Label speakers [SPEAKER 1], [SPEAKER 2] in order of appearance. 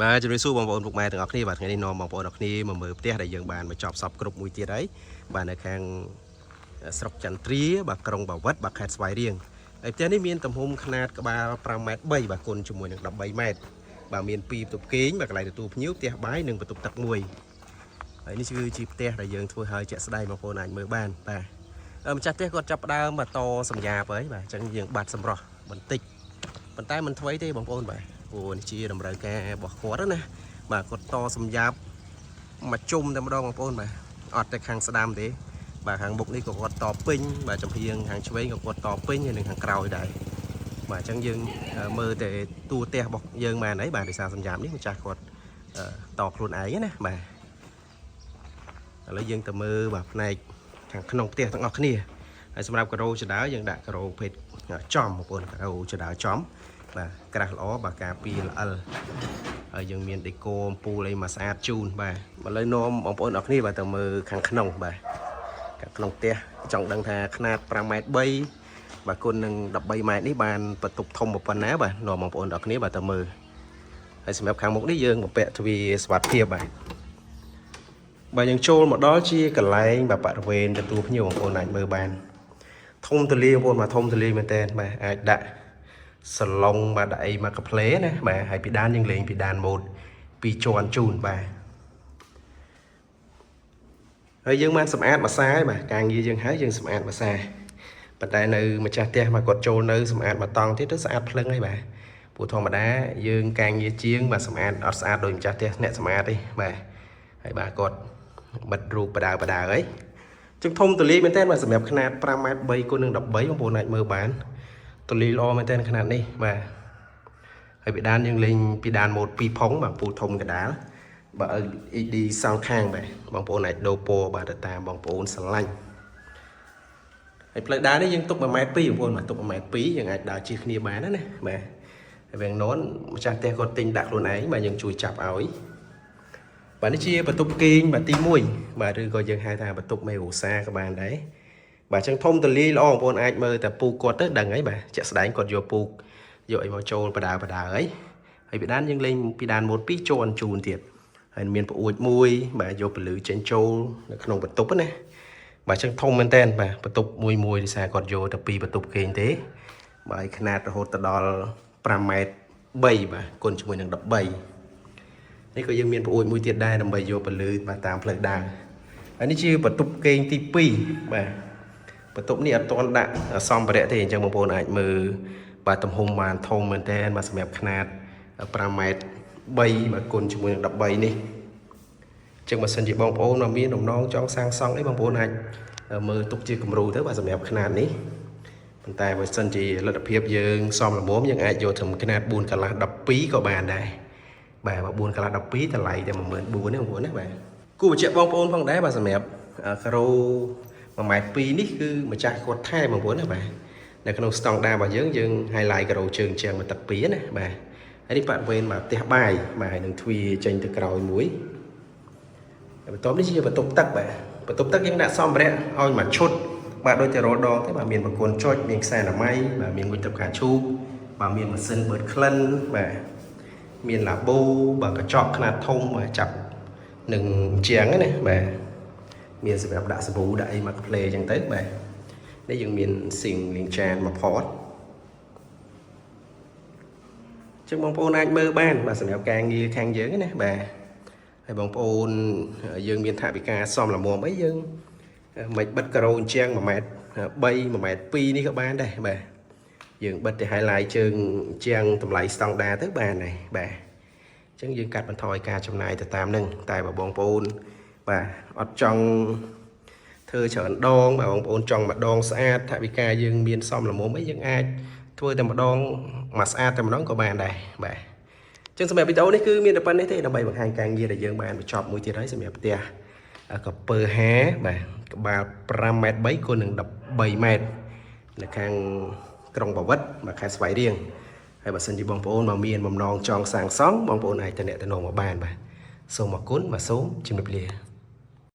[SPEAKER 1] Bàជំរាបសួរបងប្អូនពុកម៉ែទាំងអស់គ្នាបាទថ្ងៃនេះនាំបងប្អូនទាំងអស់គ្នាមកមើលផ្ទះដែលយើងបានមកចប់សពគ្រប់មួយទៀតហើយបាទនៅខាងស្រុកចន្ទ្រាបាទក្រុងបាវិតបាទខេត្តស្វាយរៀងហើយផ្ទះនេះមានទំហំខ្នាតក្បាល5ម៉ែត្រ3បាទគុណជាមួយនឹង13ម៉ែត្របាទមាន2បន្ទប់គេងបាទកន្លែងទទួលភ្ញៀវផ្ទះបាយនិងបន្ទប់ទឹកមួយហើយនេះគឺជាផ្ទះដែលយើងធ្វើឲ្យជាក់ស្ដែងបងប្អូនអាចមើលបានបាទម្ចាស់ផ្ទះគាត់ចាប់ផ្ដើមបាទតសញ្ញាប់ហើយបាទអញ្ចឹងយើងបាត់សម្រស់បន្តិចប៉ុន្តែមិនថ្មីទេបងប្អូនបាទព្រោះនេះជាតម្រូវការរបស់គាត់ណាបាទគាត់តសម្រាប់មកជុំតែម្ដងបងប្អូនបាទអត់តែខាងស្ដាំទេបាទខាងមុខនេះក៏គាត់តពេញបាទចំហៀងខាងឆ្វេងក៏គាត់តពេញហើយនឹងខាងក្រោយដែរបាទអញ្ចឹងយើងមើលតែតួផ្ទះរបស់យើងបានហើយបាទដោយសារសម្រាប់នេះម្ចាស់គាត់តខ្លួនឯងណាបាទឥឡូវយើងទៅមើលបាទផ្នែកខាងក្នុងផ្ទះទាំងអស់គ្នាហើយសម្រាប់ការ៉ូចដើយើងដាក់ការ៉ូភេទចំបងប្អូនការ៉ូចដើចំបាទក្រាស់ល្អបាទការពីល្អិលហើយយើងមានដេកូអំពូលអីមកស្អាតជូនបាទឥឡូវនាំបងប្អូនអរគ្នាបាទទៅមើលខាងក្នុងបាទខាងក្នុងផ្ទះចង់ដឹងថាខ្នាត5ម៉ែត្រ3បាទគុណនឹង13ម៉ែត្រនេះបានបន្ទប់ធំប៉ុណ្ណាបាទនាំបងប្អូនអរគ្នាបាទទៅមើលហើយសម្រាប់ខាងមុខនេះយើងបំពាក់ទ្វារសុវត្ថិភាពបាទយើងចូលមកដល់ជាកន្លែងបាទបរិវេណទទួលភ្ញៀវបងប្អូនអាចមើលបានធំទូលាយបងប្អូនបាទធំទូលាយមែនតើបាទអាចដាក់សាឡុងបាទដាក់អីមកកាផ្លេណាបាទហើយពីដានយើងលេងពីដានម៉ូត2ជាន់ជូនបាទហើយយើងបានសម្អាតម្សាហើយបាទការងារយើងហើយយើងសម្អាតម្សាប៉ុន្តែនៅម្ចាស់ផ្ទះមកគាត់ចូលនៅសម្អាតមកតង់ទៀតទៅស្អាតភ្លឹងហើយបាទព្រោះធម្មតាយើងការងារជាងបាទសម្អាតអត់ស្អាតដោយម្ចាស់ផ្ទះអ្នកសម្អាតទេបាទហើយបាទគាត់បិទរូបបដាហើយជើងធំទូលាយមែនតើបាទសម្រាប់ខ្នាត5ម៉ែត្រ3គុណនឹង13បងប្អូនអាចមើលបានទូលាយល្អមែនតើខ្នាតនេះបាទហើយពីដានយើងលេងពីដានម៉ូត2ផុងបាទពូធំកដាលបាទ LED សងខាងបាទបងប្អូនអាចដូរពណ៌បាទទៅតាមបងប្អូនស្រឡាញ់ហើយផ្លូវដើរនេះយើងទុក1ម៉ែត្រ2បងប្អូនបាទទុក1ម៉ែត្រ2យើងអាចដើរជិះគ្នាបានណាបាទហើយវាងននម្ចាស់ផ្ទះគាត់ទិញដាក់ខ្លួនឯងបាទយើងជួយចាប់ឲ្យបាទនេះជាបន្ទប់គេងបាទទី1បាទឬក៏យើងហៅថាបន្ទប់មេរោសាក៏បានដែរបាទអញ្ចឹងធំទូលាយល្អបងប្អូនអាចមើលតែពូគាត់ទៅដឹងហើយបាទជាក់ស្ដែងគាត់យកពូយកអីមកចូលបដាហើយពីដានយើងលេងពីដានម៉ូត2ជាន់ជូនទៀតហើយមានប្អួចមួយបាទយកពលឺចេញចូលនៅក្នុងបន្ទប់ណាបាទអញ្ចឹងធំមែនតើបាទបន្ទប់មួយដោយសារគាត់យកតែពីបន្ទប់គេងទេបាទខ្នាតរហូតដល់5ម៉ែត្រ3បាទគុណជាមួយនឹង13នេះក៏យើងមានប្អួចមួយទៀតដែរដើម្បីយកពលឺបាទតាមផ្លូវដើរហើយនេះជាបន្ទប់គេងទី2បាទបន្ទប់នេះអត់ទាន់ដាក់សម្ភារៈទេអញ្ចឹងបងប្អូនអាចមើលបាទទំហំបានធំមែនតើបាទសម្រាប់ខ្នាត5ម៉ែត្រ3បាទគុណជាមួយនឹង13នេះអញ្ចឹងបើសិនជាបងប្អូនមានដំណងចង់សាងសង់អីបងប្អូនអាចមើលទុកជាគំរូទៅបាទសម្រាប់ខ្នាតនេះប៉ុន្តែបើសិនជាលទ្ធភាពយើងសមល្មមយើងអាចយកត្រឹមខ្នាត4កន្លះ12ក៏បានដែរបាទ4កន្លះ12តម្លៃតែ14000ទេបងប្អូនណាបាទគួរបញ្ជាក់បងប្អូនផងដែរបាទសម្រាប់ការ៉ូ1ម៉ែត្រ2នេះគឺម្ចាស់គាត់ថែបងប្អូនណាបាទនៅក្នុងស្តង់ដាររបស់យើង highlight ការ៉ូជើងជាងមកទឹក2ណាបាទហើយនេះបរិវេណបាទផ្ទះបាយបាទហើយនឹងទ្វារចេញទៅក្រោយមួយហើយបន្ទាប់នេះជាបន្ទប់ទឹកបាទបន្ទប់ទឹកយើងដាក់សម្ភារៈឲ្យមួយឈុតបាទដូចតែរដងទេបាទមានបង្គន់ចុចមានខ្សែអនាម័យបាទមានងុយទឹកផ្កាឈូកបាទមានម៉ាស៊ីនបឺតក្លិនបាទមានឡាបូបាទកញ្ចក់ខ្នាតធំបាទចាប់នឹងជាងណាបាទមានសម្រាប់ដាក់សាប៊ូដាក់អីមកផ្លេអញ្ចឹងទៅបាទនេះយើងមានស៊ីងលាងចានមកផតចឹងបងប្អូនអាចមើលបានបាទសម្រាប់ការងារខាងយើងណាបាទហើយបងប្អូនយើងមានថវិកាសមល្មមអីយើងមិនបិទការ៉ូជាង1ម៉ែត្រ3 1ម៉ែត្រ2នេះក៏បានដែរបាទយើងបិទទៅ highlight ជើងជាងតម្លៃស្តង់ដារទៅបានដែរបាទអញ្ចឹងយើងកាត់បន្ថយការចំណាយទៅតាមនឹងតែបើបងប្អូនបាទអត់ចង់ធ្វើច្រើនដងបាទបងប្អូនចង់ម្ដងស្អាតថវិកាយើងមានសមល្មមអីយើងអាចធ្វើតែម្ដងមកស្អាតតែម្ដងក៏បានដែរបាទអញ្ចឹងសម្រាប់វីដេអូនេះគឺមានតែប៉ុណ្្នេះទេដើម្បីបង្ហាញការងារដែលយើងបានបញ្ចប់មួយទៀតហើយសម្រាប់ផ្ទះកពើហាបាទក្បាល5ម៉ែត្រ3គុណនឹង13ម៉ែត្រនៅខាងក្រុងបាវិតបាទខេត្តស្វាយរៀងហើយបើសិនជាបងប្អូនមកមានបំណងចង់សាងសង់បងប្អូនអាចតំណែងមកបានបាទសូមអរគុណបាទសូមជម្រាបលា